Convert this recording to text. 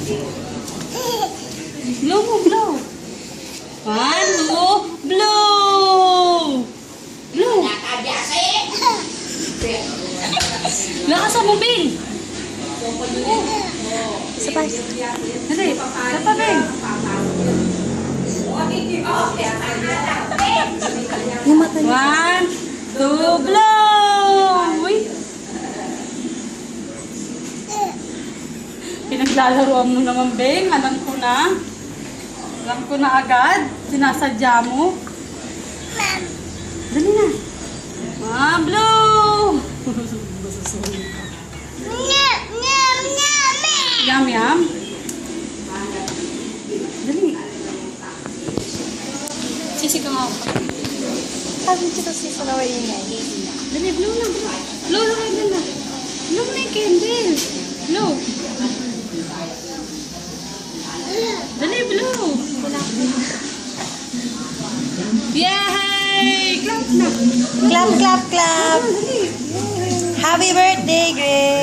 Blow mo, blow. 1, 2, blow! Blow! Lakasan mo, Bing! Sabay. Dali, sapa, Bing! Yung mata niya. 1, 2, blow! Uy! Pinaglalaroan mo naman, Bing. Alam ko na. Alam ko na agad. Sinasadya mo. Dali na. Blow! Yum, yum. Dali. Sisigaw ako. Sabi ko kasi sa laway ingay. Dali, blow na. Blow na kayo na. Blow na yung candle. Blow. Dali, blow. Yay! Clap na. Clap, clap, clap. Happy birthday, Grace.